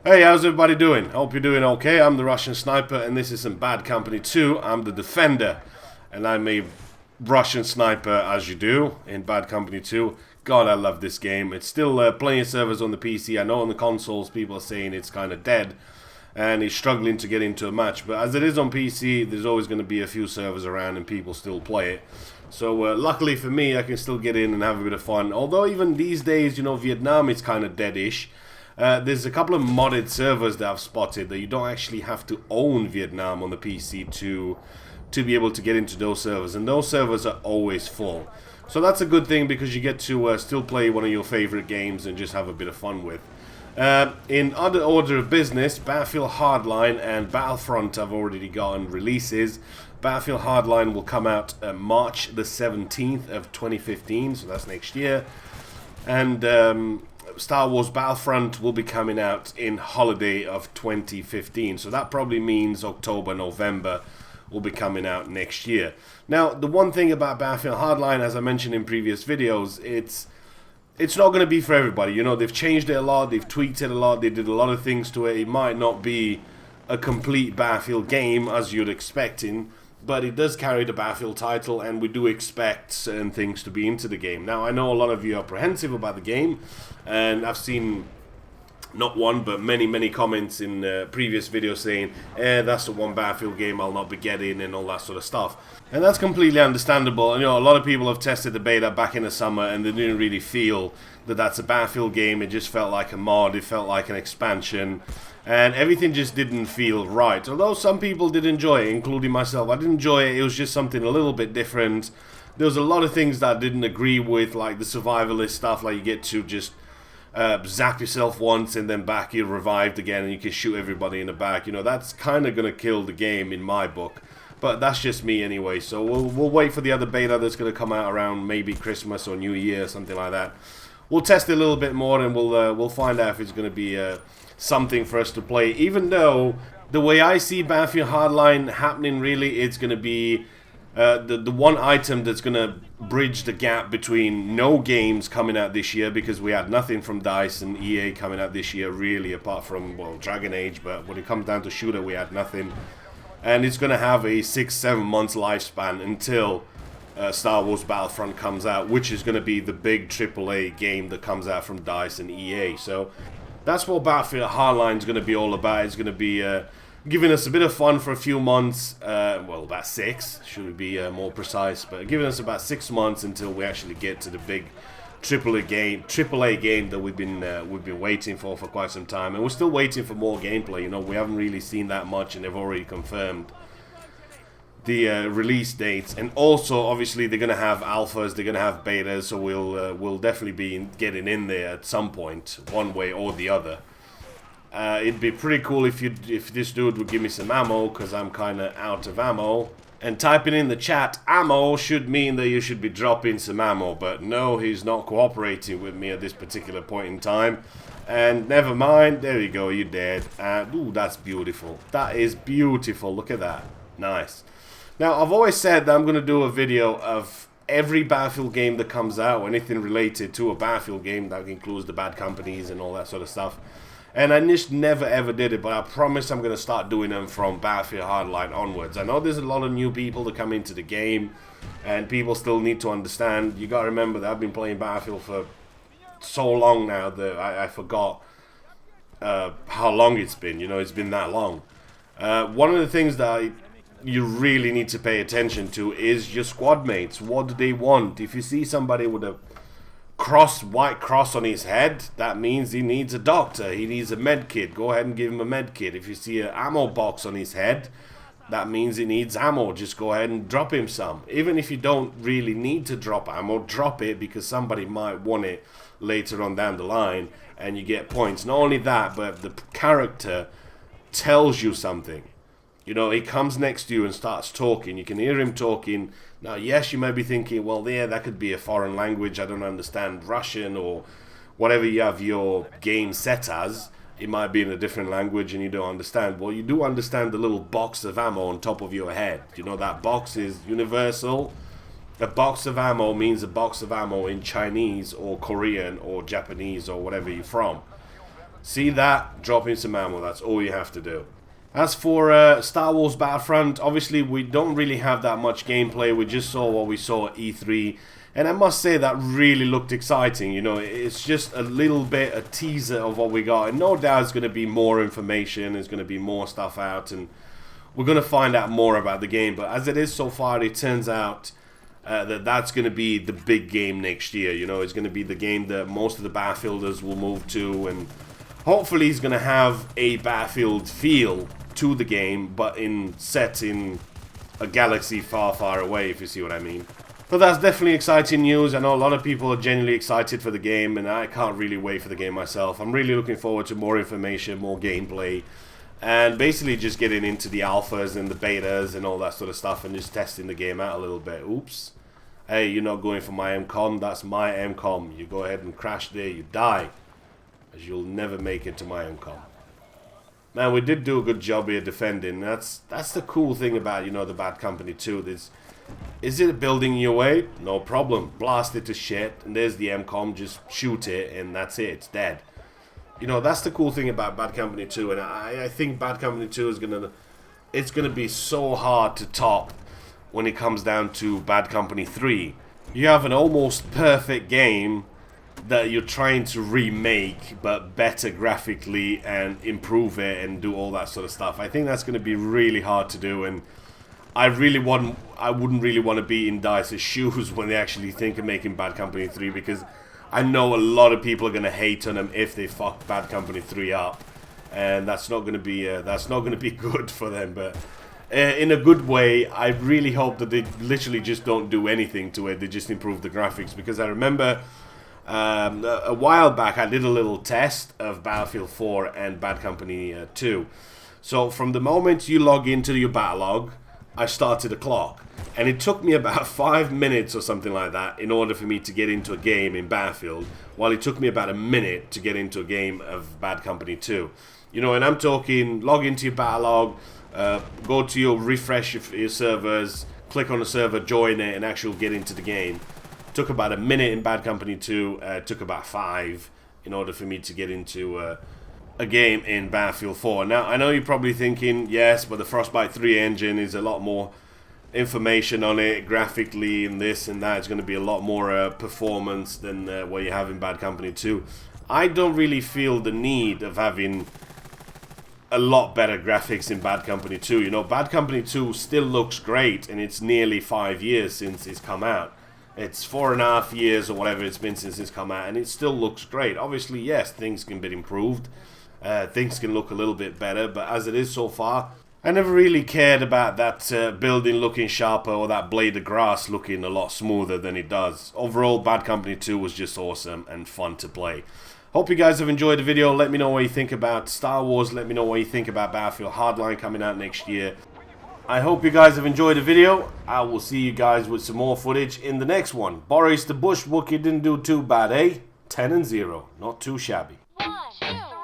Hey, how's everybody doing? Hope you're doing okay. I'm the Russian Sniper, and this is some Bad Company 2. I'm the Defender, and I'm a Russian Sniper, as you do, in Bad Company 2. God, I love this game. It's still playing servers on the PC. I know on the consoles people are saying it's kind of dead, and it's struggling to get into a match. But as it is on PC, there's always going to be a few servers around, and people still play it. So luckily for me, I can still get in and have a bit of fun. Although even these days, you know, Vietnam is kind of dead-ish. There's a couple of modded servers that I've spotted that you don't actually have to own Vietnam on the PC to be able to get into those servers, and those servers are always full. So that's a good thing because you get to still play one of your favorite games and just have a bit of fun with. In other order of business, Battlefield Hardline and Battlefront have already gotten releases. Battlefield Hardline will come out March the 17th of 2015, so that's next year. And Star Wars Battlefront will be coming out in holiday of 2015, so that probably means October, November will be coming out next year. Now, the one thing about Battlefield Hardline, as I mentioned in previous videos, it's not going to be for everybody. You know, they've changed it a lot, they've tweaked it a lot, they did a lot of things to it. It might not be a complete Battlefield game as you'd expecting, but it does carry the Battlefield title, and we do expect certain things to be into the game. Now, I know a lot of you are apprehensive about the game, and I've seen not one, but many comments in previous videos saying, that's the one Battlefield game I'll not be getting, and all that sort of stuff. And that's completely understandable. And, you know, a lot of people have tested the beta back in the summer, and they didn't really feel that that's a Battlefield game. It just felt like a mod, it felt like an expansion, and everything just didn't feel right. Although some people did enjoy it, including myself. I did enjoy it. It was just something a little bit different. There was a lot of things that I didn't agree with, like the survivalist stuff, like you get to just zap yourself once and then back you're revived again and you can shoot everybody in the back. You know, that's kind of going to kill the game in my book. But that's just me anyway, so we'll wait for the other beta that's going to come out around maybe Christmas or New Year, something like that. We'll test it a little bit more, and we'll find out if it's going to be something for us to play. Even though the way I see Battlefield Hardline happening, really, it's going to be the one item that's going to bridge the gap between no games coming out this year, because we had nothing from DICE and EA coming out this year, really, apart from, well, Dragon Age. But when it comes down to shooter, we had nothing. And it's going to have a 6-7 months lifespan until Star Wars Battlefront comes out, which is going to be the big AAA game that comes out from DICE and EA. So that's what Battlefield Hardline is going to be all about. It's going to be giving us a bit of fun for a few months. Well, about 6, should we be more precise, but giving us about 6 months until we actually get to the big AAA game that we've been waiting for quite some time, and we're still waiting for more gameplay. You know, we haven't really seen that much, and they've already confirmed the release dates. And also, obviously, they're gonna have alphas, they're gonna have betas, so we'll definitely be getting in there at some point, one way or the other. It'd be pretty cool if this dude would give me some ammo, because I'm kind of out of ammo. And typing in the chat, ammo, should mean that you should be dropping some ammo. But no, he's not cooperating with me at this particular point in time. And never mind, there you go, you're dead. Ooh, that's beautiful. That is beautiful, look at that. Nice. Now, I've always said that I'm going to do a video of every Battlefield game that comes out, anything related to a Battlefield game, that includes the Bad Companies and all that sort of stuff. And I just never ever did it, but I promise I'm going to start doing them from Battlefield Hardline onwards. I know there's a lot of new people that come into the game, and people still need to understand. You got to remember that I've been playing Battlefield for so long now that I forgot how long it's been. You know, it's been that long. One of the things that you really need to pay attention to is your squad mates. What do they want? If you see somebody with a white cross on his head, that means he needs a doctor, he needs a med kit. Go ahead and give him a med kit. If you see an ammo box on his head, that means he needs ammo. Just go ahead and drop him some. Even if you don't really need to drop ammo, drop it, because somebody might want it later on down the line and you get points. Not only that, but the character tells you something. You know, he comes next to you and starts talking. You can hear him talking. Now, yes, you may be thinking, well, yeah, that could be a foreign language. I don't understand Russian, or whatever you have your game set as. It might be in a different language and you don't understand. Well, you do understand the little box of ammo on top of your head. You know, that box is universal. A box of ammo means a box of ammo in Chinese or Korean or Japanese or whatever you're from. See that? Drop in some ammo. That's all you have to do. As for Star Wars Battlefront, obviously we don't really have that much gameplay. We just saw what we saw at E3. And I must say that really looked exciting. You know, it's just a little bit, a teaser of what we got. And no doubt it's going to be more information. There's going to be more stuff out. And we're going to find out more about the game. But as it is so far, it turns out that's going to be the big game next year. You know, it's going to be the game that most of the Battlefielders will move to. And hopefully it's going to have a Battlefield feel to the game, but set in a galaxy far, far away, if you see what I mean. But that's definitely exciting news. I know a lot of people are genuinely excited for the game, and I can't really wait for the game myself. I'm really looking forward to more information, more gameplay, and basically just getting into the alphas and the betas and all that sort of stuff, and just testing the game out a little bit. Oops. Hey, you're not going for my MCOM, that's my MCOM. You go ahead and crash there, you die, as you'll never make it to my MCOM. Man, we did do a good job here defending. That's the cool thing about, you know, the Bad Company 2. Is it building your way? No problem. Blast it to shit, and there's the MCOM. Just shoot it, and that's it. It's dead. You know, that's the cool thing about Bad Company 2, and I think Bad Company 2 is gonna be so hard to top when it comes down to Bad Company 3. You have an almost perfect game that you're trying to remake, but better graphically and improve it and do all that sort of stuff. I think that's going to be really hard to do, and I wouldn't really want to be in DICE's shoes when they actually think of making Bad Company 3, because I know a lot of people are going to hate on them if they fuck Bad Company 3 up, and that's not going to be good for them. But in a good way, I really hope that they literally just don't do anything to it. They just improve the graphics, because I remember a while back I did a little test of Battlefield 4 and Bad Company 2. So from the moment you log into your battle log, I started a clock, and it took me about 5 minutes or something like that in order for me to get into a game in Battlefield, while it took me about a minute to get into a game of Bad Company 2. You know, and I'm talking log into your battle log, go to your refresh your servers, click on the server, join it, and actually get into the game. Took about a minute in Bad Company 2, took about 5 in order for me to get into a game in Battlefield 4. Now, I know you're probably thinking, yes, but the Frostbite 3 engine is a lot more information on it, graphically, and this and that. It's going to be a lot more performance than what you have in Bad Company 2. I don't really feel the need of having a lot better graphics in Bad Company 2. You know, Bad Company 2 still looks great, and it's nearly 5 years since it's come out. It's 4.5 years or whatever it's been since it's come out, and it still looks great. Obviously, yes, things can be improved. Things can look a little bit better, but as it is so far, I never really cared about that building looking sharper or that blade of grass looking a lot smoother than it does. Overall, Bad Company 2 was just awesome and fun to play. Hope you guys have enjoyed the video. Let me know what you think about Star Wars. Let me know what you think about Battlefield Hardline coming out next year. I hope you guys have enjoyed the video. I will see you guys with some more footage in the next one. Boris the Bush Wookie didn't do too bad, eh? 10-0. Not too shabby. 1, 2.